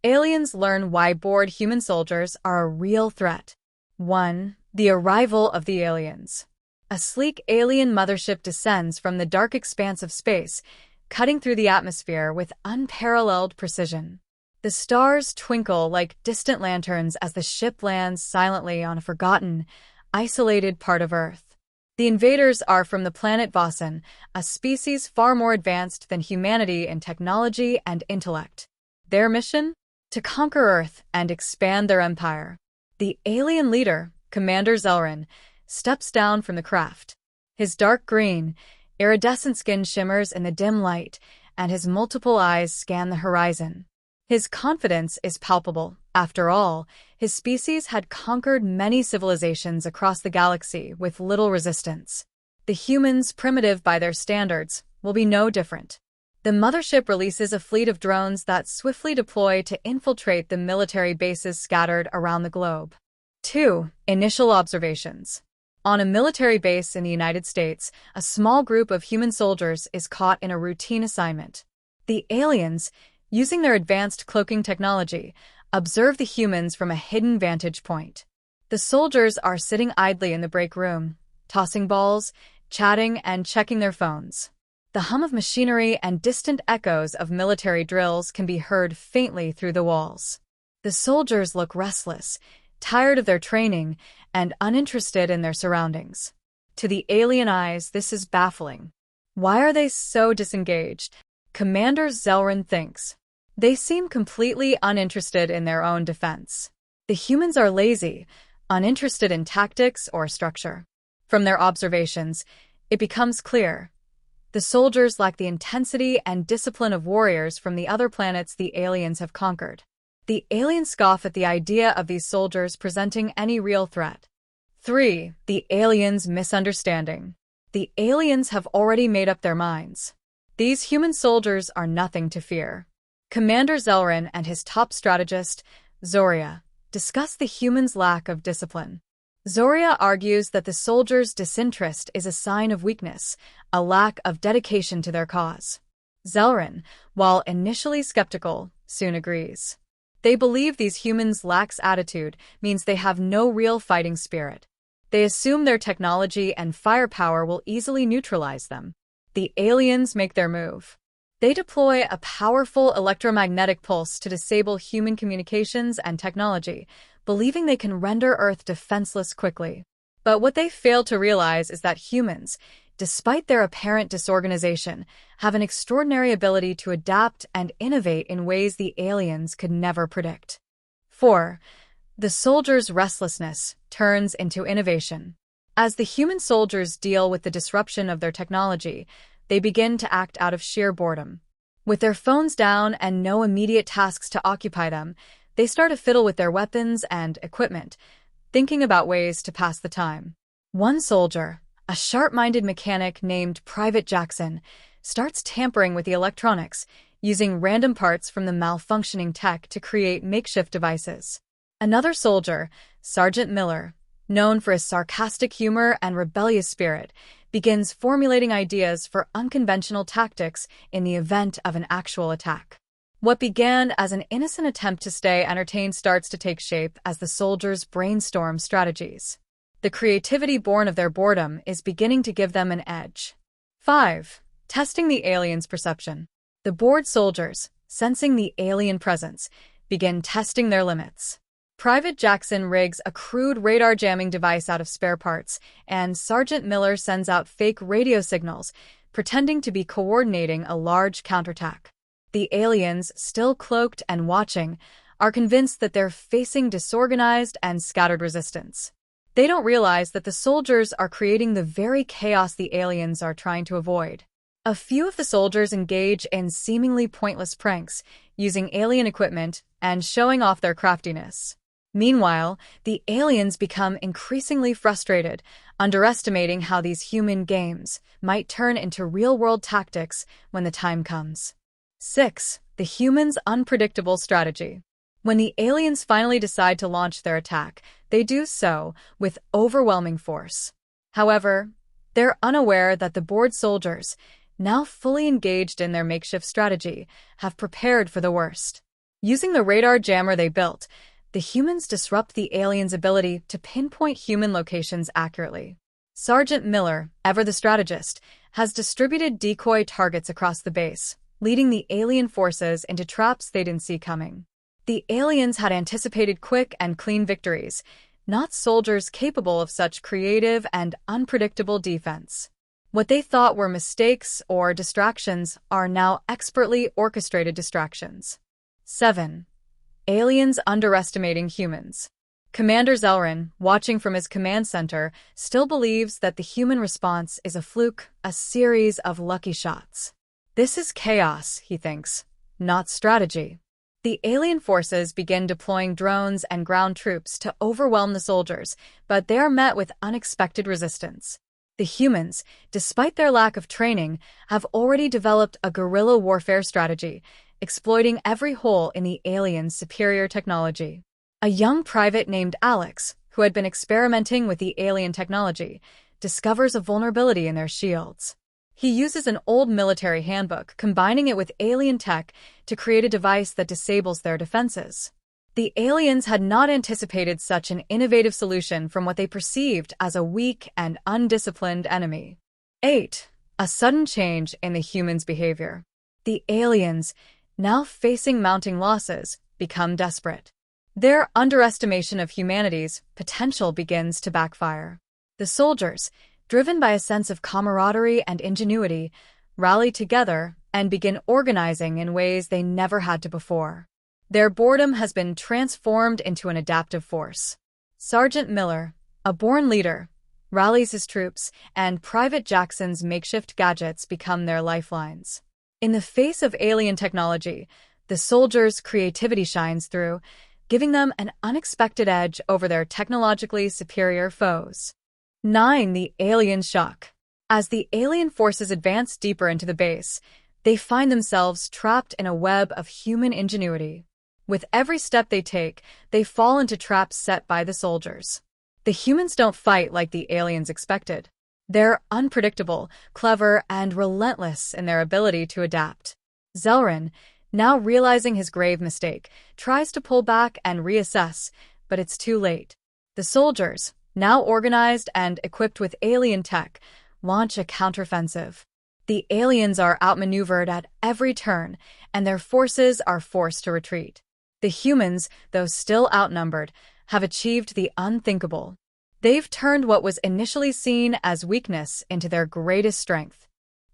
Aliens learn why bored human soldiers are a real threat. 1. The arrival of the aliens. A sleek alien mothership descends from the dark expanse of space, cutting through the atmosphere with unparalleled precision. The stars twinkle like distant lanterns as the ship lands silently on a forgotten, isolated part of Earth. The invaders are from the planet Vossen, a species far more advanced than humanity in technology and intellect. Their mission? To conquer Earth and expand their empire. The alien leader, Commander Zelrin, steps down from the craft. His dark green, iridescent skin shimmers in the dim light, and his multiple eyes scan the horizon. His confidence is palpable. After all, his species had conquered many civilizations across the galaxy with little resistance. The humans, primitive by their standards, will be no different. The mothership releases a fleet of drones that swiftly deploy to infiltrate the military bases scattered around the globe. 2. Initial observations. On a military base in the United States, a small group of human soldiers is caught in a routine assignment. The aliens, using their advanced cloaking technology, observe the humans from a hidden vantage point. The soldiers are sitting idly in the break room, tossing balls, chatting, and checking their phones. The hum of machinery and distant echoes of military drills can be heard faintly through the walls. The soldiers look restless, tired of their training, and uninterested in their surroundings. To the alien eyes, this is baffling. Why are they so disengaged? Commander Zelrin thinks. They seem completely uninterested in their own defense. The humans are lazy, uninterested in tactics or structure. From their observations, it becomes clear. The soldiers lack the intensity and discipline of warriors from the other planets the aliens have conquered. The aliens scoff at the idea of these soldiers presenting any real threat. 3. The aliens' misunderstanding. The aliens have already made up their minds. These human soldiers are nothing to fear. Commander Zelrin and his top strategist, Zoria, discuss the humans' lack of discipline. Zoria argues that the soldiers' disinterest is a sign of weakness, a lack of dedication to their cause. Zelrin, while initially skeptical, soon agrees. They believe these humans' lax attitude means they have no real fighting spirit. They assume their technology and firepower will easily neutralize them. The aliens make their move. They deploy a powerful electromagnetic pulse to disable human communications and technology, believing they can render Earth defenseless quickly. But what they fail to realize is that humans, despite their apparent disorganization, have an extraordinary ability to adapt and innovate in ways the aliens could never predict. 4. The soldiers' restlessness turns into innovation. As the human soldiers deal with the disruption of their technology, they begin to act out of sheer boredom. With their phones down and no immediate tasks to occupy them, they start to fiddle with their weapons and equipment, thinking about ways to pass the time. One soldier, a sharp-minded mechanic named Private Jackson, starts tampering with the electronics, using random parts from the malfunctioning tech to create makeshift devices. Another soldier, Sergeant Miller, known for his sarcastic humor and rebellious spirit, begins formulating ideas for unconventional tactics in the event of an actual attack. What began as an innocent attempt to stay entertained starts to take shape as the soldiers brainstorm strategies. The creativity born of their boredom is beginning to give them an edge. 5. Testing the aliens' perception. The bored soldiers, sensing the alien presence, begin testing their limits. Private Jackson rigs a crude radar jamming device out of spare parts, and Sergeant Miller sends out fake radio signals, pretending to be coordinating a large counterattack. The aliens, still cloaked and watching, are convinced that they're facing disorganized and scattered resistance. They don't realize that the soldiers are creating the very chaos the aliens are trying to avoid. A few of the soldiers engage in seemingly pointless pranks, using alien equipment and showing off their craftiness. Meanwhile, the aliens become increasingly frustrated, underestimating how these human games might turn into real-world tactics when the time comes. 6. The humans' unpredictable strategy. When the aliens finally decide to launch their attack, they do so with overwhelming force. However, they're unaware that the bored soldiers, now fully engaged in their makeshift strategy, have prepared for the worst. Using the radar jammer they built, the humans disrupt the aliens' ability to pinpoint human locations accurately. Sergeant Miller, ever the strategist, has distributed decoy targets across the base, leading the alien forces into traps they didn't see coming. The aliens had anticipated quick and clean victories, not soldiers capable of such creative and unpredictable defense. What they thought were mistakes or distractions are now expertly orchestrated distractions. 7. Aliens underestimating humans. Commander Zelrin, watching from his command center, still believes that the human response is a fluke, a series of lucky shots. This is chaos, he thinks, not strategy. The alien forces begin deploying drones and ground troops to overwhelm the soldiers, but they are met with unexpected resistance. The humans, despite their lack of training, have already developed a guerrilla warfare strategy, exploiting every hole in the aliens' superior technology. A young private named Alex, who had been experimenting with the alien technology, discovers a vulnerability in their shields. He uses an old military handbook, combining it with alien tech to create a device that disables their defenses. The aliens had not anticipated such an innovative solution from what they perceived as a weak and undisciplined enemy. 8. A sudden change in the humans' behavior. The aliens, now facing mounting losses, become desperate. Their underestimation of humanity's potential begins to backfire. The soldiers, driven by a sense of camaraderie and ingenuity, rally together and begin organizing in ways they never had to before. Their boredom has been transformed into an adaptive force. Sergeant Miller, a born leader, rallies his troops, and Private Jackson's makeshift gadgets become their lifelines. In the face of alien technology, the soldiers' creativity shines through, giving them an unexpected edge over their technologically superior foes. 9. The alien shock. As the alien forces advance deeper into the base, they find themselves trapped in a web of human ingenuity. With every step they take, they fall into traps set by the soldiers. The humans don't fight like the aliens expected. They're unpredictable, clever, and relentless in their ability to adapt. Zelrin, now realizing his grave mistake, tries to pull back and reassess, but it's too late. The soldiers, now organized and equipped with alien tech, launch a counteroffensive. The aliens are outmaneuvered at every turn, and their forces are forced to retreat. The humans, though still outnumbered, have achieved the unthinkable. They've turned what was initially seen as weakness into their greatest strength.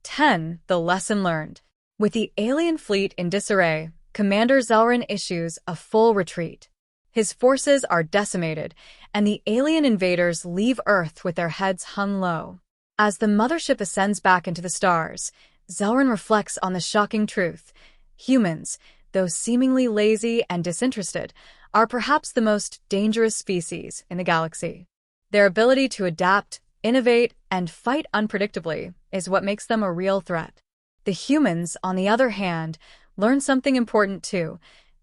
10. The lesson learned. With the alien fleet in disarray, Commander Zelrin issues a full retreat. His forces are decimated, and the alien invaders leave Earth with their heads hung low. As the mothership ascends back into the stars, Zelrin reflects on the shocking truth. Humans, though seemingly lazy and disinterested, are perhaps the most dangerous species in the galaxy. Their ability to adapt, innovate, and fight unpredictably is what makes them a real threat. The humans, on the other hand, learn something important too.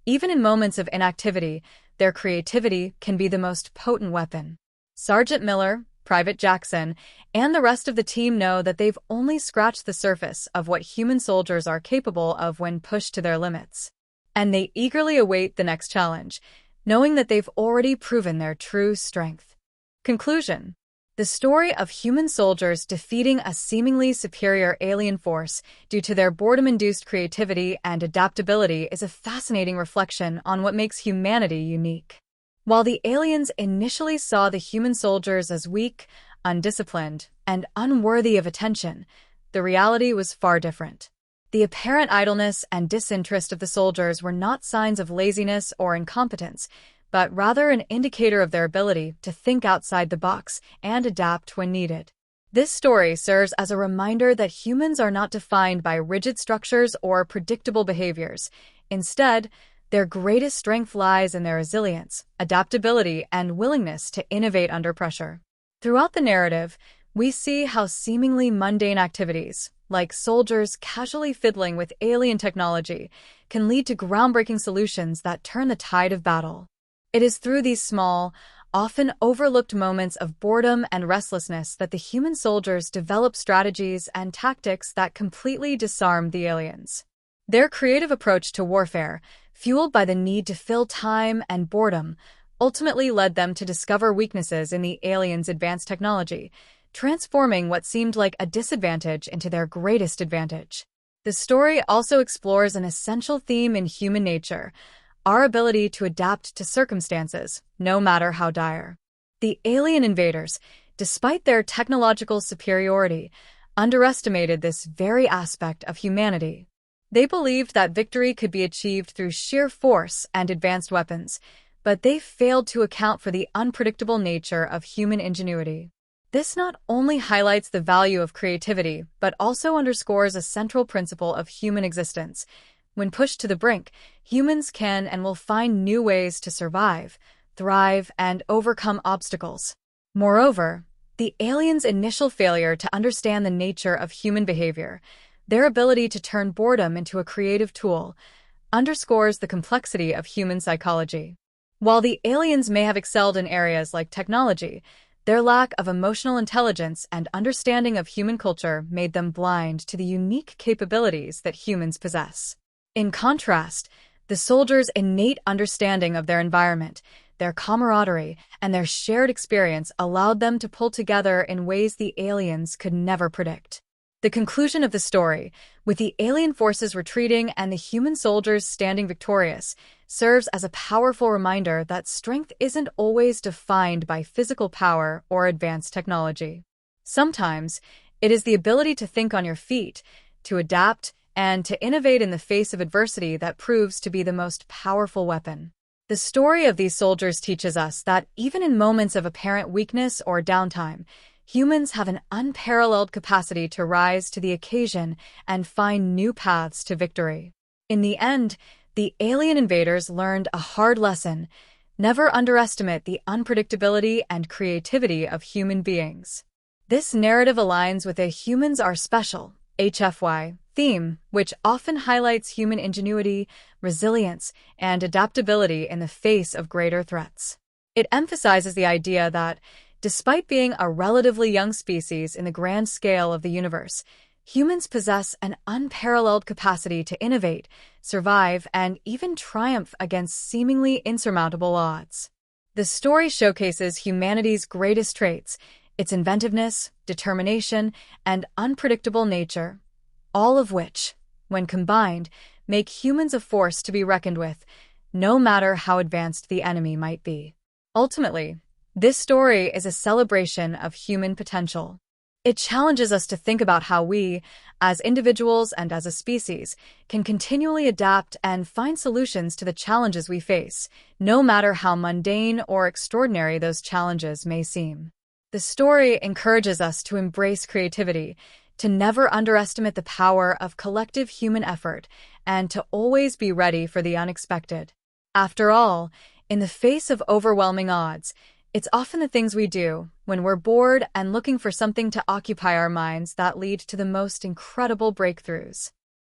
Even in moments of inactivity, their creativity can be the most potent weapon. Sergeant Miller, Private Jackson, and the rest of the team know that they've only scratched the surface of what human soldiers are capable of when pushed to their limits. And they eagerly await the next challenge, knowing that they've already proven their true strength. Conclusion. The story of human soldiers defeating a seemingly superior alien force due to their boredom-induced creativity and adaptability is a fascinating reflection on what makes humanity unique. While the aliens initially saw the human soldiers as weak, undisciplined, and unworthy of attention, the reality was far different. The apparent idleness and disinterest of the soldiers were not signs of laziness or incompetence, but rather an indicator of their ability to think outside the box and adapt when needed. This story serves as a reminder that humans are not defined by rigid structures or predictable behaviors. Instead, their greatest strength lies in their resilience, adaptability, and willingness to innovate under pressure. Throughout the narrative, we see how seemingly mundane activities, like soldiers casually fiddling with alien technology, can lead to groundbreaking solutions that turn the tide of battle. It is through these small, often overlooked moments of boredom and restlessness that the human soldiers develop strategies and tactics that completely disarm the aliens. Their creative approach to warfare, fueled by the need to fill time and boredom, ultimately led them to discover weaknesses in the aliens' advanced technology, transforming what seemed like a disadvantage into their greatest advantage. The story also explores an essential theme in human nature: our ability to adapt to circumstances, no matter how dire. The alien invaders, despite their technological superiority, underestimated this very aspect of humanity. They believed that victory could be achieved through sheer force and advanced weapons, but they failed to account for the unpredictable nature of human ingenuity. This not only highlights the value of creativity, but also underscores a central principle of human existence. When pushed to the brink, humans can and will find new ways to survive, thrive, and overcome obstacles. Moreover, the aliens' initial failure to understand the nature of human behavior, their ability to turn boredom into a creative tool, underscores the complexity of human psychology. While the aliens may have excelled in areas like technology, their lack of emotional intelligence and understanding of human culture made them blind to the unique capabilities that humans possess. In contrast, the soldiers' innate understanding of their environment, their camaraderie, and their shared experience allowed them to pull together in ways the aliens could never predict. The conclusion of the story, with the alien forces retreating and the human soldiers standing victorious, serves as a powerful reminder that strength isn't always defined by physical power or advanced technology. Sometimes, it is the ability to think on your feet, to adapt, and to innovate in the face of adversity that proves to be the most powerful weapon. The story of these soldiers teaches us that even in moments of apparent weakness or downtime, humans have an unparalleled capacity to rise to the occasion and find new paths to victory. In the end, the alien invaders learned a hard lesson: never underestimate the unpredictability and creativity of human beings. This narrative aligns with a "Humans Are Special" (HFY) theme, which often highlights human ingenuity, resilience, and adaptability in the face of greater threats. It emphasizes the idea that, despite being a relatively young species in the grand scale of the universe, humans possess an unparalleled capacity to innovate, survive, and even triumph against seemingly insurmountable odds. The story showcases humanity's greatest traits: its inventiveness, determination, and unpredictable nature, all of which, when combined, make humans a force to be reckoned with, no matter how advanced the enemy might be. Ultimately, this story is a celebration of human potential. It challenges us to think about how we, as individuals and as a species, can continually adapt and find solutions to the challenges we face, no matter how mundane or extraordinary those challenges may seem. The story encourages us to embrace creativity, to never underestimate the power of collective human effort, and to always be ready for the unexpected. After all, in the face of overwhelming odds, it's often the things we do, when we're bored and looking for something to occupy our minds, that lead to the most incredible breakthroughs.